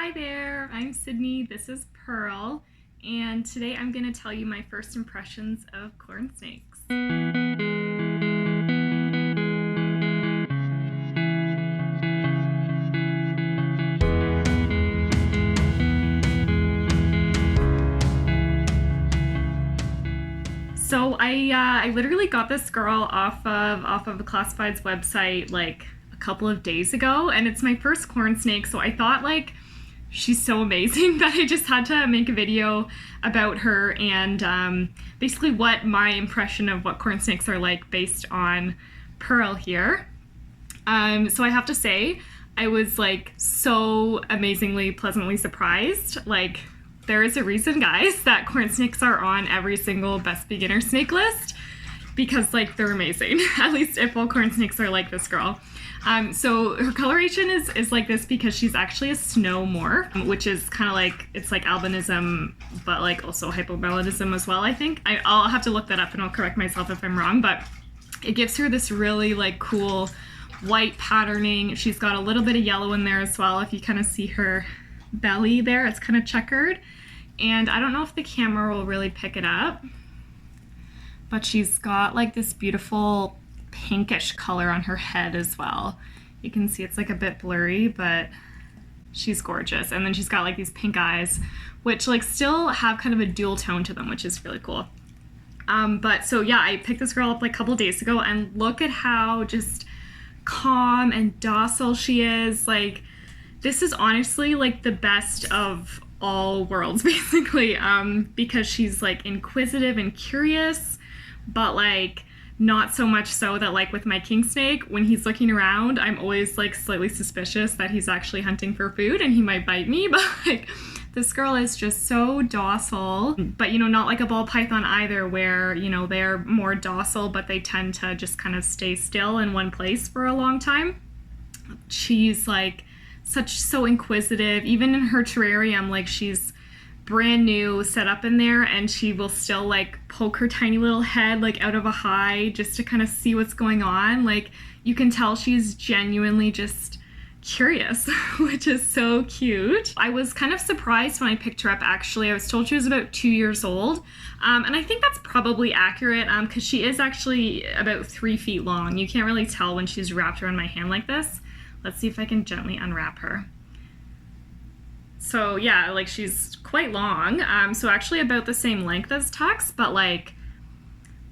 Hi there, I'm Sydney, this is Pearl, and today I'm going to tell you my first impressions of corn snakes. So I literally got this girl off of a classifieds website like a couple of days ago, and it's my first corn snake, so I thought like she's so amazing that I just had to make a video about her and basically what my impression of what corn snakes are like based on Pearl here. So I have to say, I was like so amazingly pleasantly surprised. Like, there is a reason, guys, that corn snakes are on every single best beginner snake list because like they're amazing. At least if all corn snakes are like this girl. So her coloration is like this because she's actually a snow morph, which is kind of like, it's like albinism, but like also hypomelanism as well, I think. I'll have to look that up and I'll correct myself if I'm wrong, but it gives her this really like cool white patterning. She's got a little bit of yellow in there as well. If you kind of see her belly there, it's kind of checkered. And I don't know if the camera will really pick it up, but she's got like this beautiful pinkish color on her head as well. You can see it's like a bit blurry, but she's gorgeous. And then she's got like these pink eyes, which like still have kind of a dual tone to them, which is really cool. But so yeah, I picked this girl up like a couple days ago, and look at how just calm and docile she is. Like, this is honestly like the best of all worlds, basically, because she's like inquisitive and curious, but like not so much so that like with my king snake, when he's looking around, I'm always like slightly suspicious that he's actually hunting for food and he might bite me. But like this girl is just so docile, but you know, not like a ball python either, where you know they're more docile but they tend to just kind of stay still in one place for a long time. She's like so inquisitive. Even in her terrarium, like she's brand new set up in there, and she will still like poke her tiny little head like out of a hide just to kind of see what's going on. Like, you can tell she's genuinely just curious, which is so cute. I was kind of surprised when I picked her up, actually. I was told she was about 2 years old, and I think that's probably accurate because she is actually about 3 feet long. You can't really tell when she's wrapped around my hand like this. Let's see if I can gently unwrap her. So yeah, like she's quite long, so actually about the same length as Tux, but like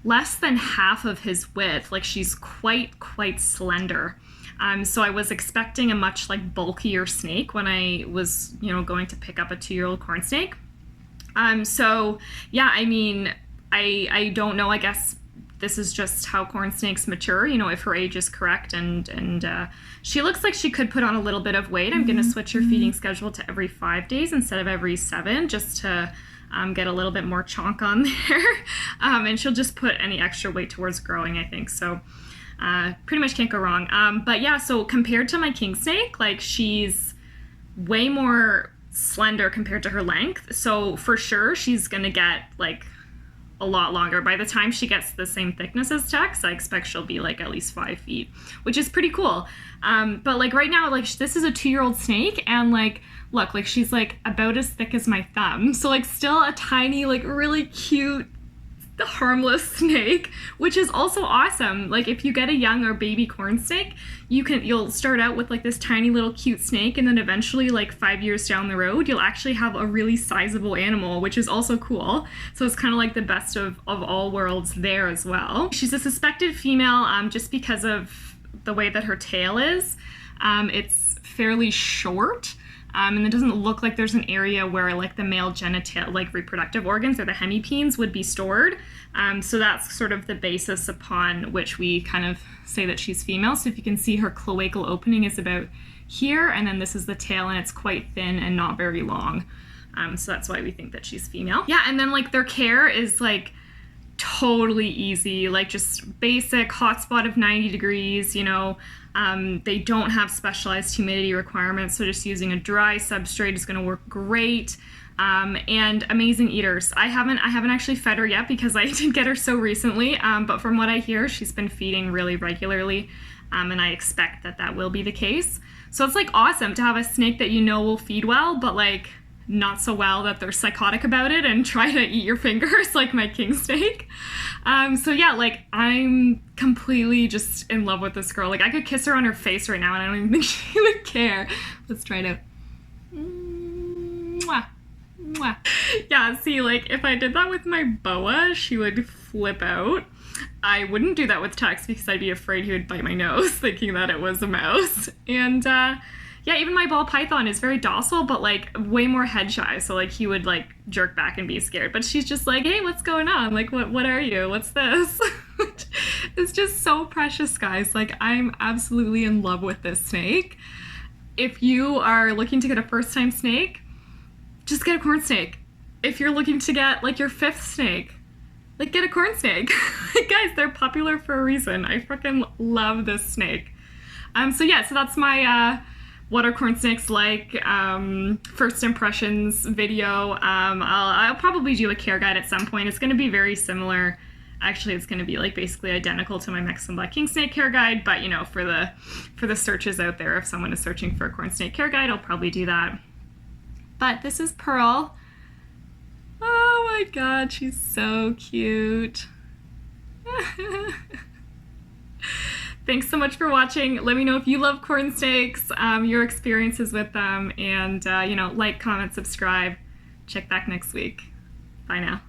less than half of his width. Like, she's quite slender. So I was expecting a much like bulkier snake when I was, you know, going to pick up a 2-year-old corn snake. So yeah, I mean, I don't know, I guess this is just how corn snakes mature, you know, if her age is correct, and she looks like she could put on a little bit of weight. I'm going to switch her feeding schedule to every 5 days instead of every 7, just to get a little bit more chonk on there. And she'll just put any extra weight towards growing, I think. So pretty much can't go wrong. But yeah, so compared to my king snake, like she's way more slender compared to her length. So for sure, she's going to get like a lot longer. By the time she gets the same thickness as Tex, I expect she'll be like at least 5 feet, which is pretty cool. But like right now, like this is a 2-year-old snake, and like, look, like she's like about as thick as my thumb. So like still a tiny, like really cute, harmless snake, which is also awesome. Like, if you get a young or baby corn snake, you'll start out with like this tiny little cute snake, and then eventually like 5 years down the road, you'll actually have a really sizable animal, which is also cool. So it's kind of like the best of all worlds there as well. She's a suspected female just because of the way that her tail is. It's fairly short. And it doesn't look like there's an area where like the male genital, like reproductive organs or the hemipenes would be stored. So that's sort of the basis upon which we kind of say that she's female. So if you can see, her cloacal opening is about here, and then this is the tail, and it's quite thin and not very long. So that's why we think that she's female. Yeah, and then like their care is like totally easy, like just basic hotspot of 90 degrees, you know. They don't have specialized humidity requirements, so just using a dry substrate is going to work great. And amazing eaters. I haven't actually fed her yet because I did get her so recently, but from what I hear, she's been feeding really regularly, and I expect that will be the case. So it's like awesome to have a snake that you know will feed well, but like not so well that they're psychotic about it and try to eat your fingers like my king snake. So yeah, like I'm completely just in love with this girl. Like I could kiss her on her face right now and I don't even think she would care. Let's try it out. Mwah. Mwah. Yeah, see, like if I did that with my boa, she would flip out. I wouldn't do that with Tex because I'd be afraid he would bite my nose thinking that it was a mouse. And yeah, even my ball python is very docile, but like way more head shy. So like he would like jerk back and be scared. But she's just like, hey, what's going on? Like, what are you? What's this? It's just so precious, guys. Like I'm absolutely in love with this snake. If you are looking to get a first time snake, just get a corn snake. If you're looking to get like your 5th snake, like get a corn snake. Like, guys, they're popular for a reason. I freaking love this snake. So yeah, so that's my what are corn snakes like first impressions video. I'll probably do a care guide at some point. It's going to be very similar. Actually, it's going to be like basically identical to my Mexican black king snake care guide, but you know, for the searches out there, if someone is searching for a corn snake care guide, I'll probably do that. But this is Pearl. Oh my god, she's so cute. Thanks so much for watching. Let me know if you love corn snakes, your experiences with them, and you know, like, comment, subscribe. Check back next week. Bye now.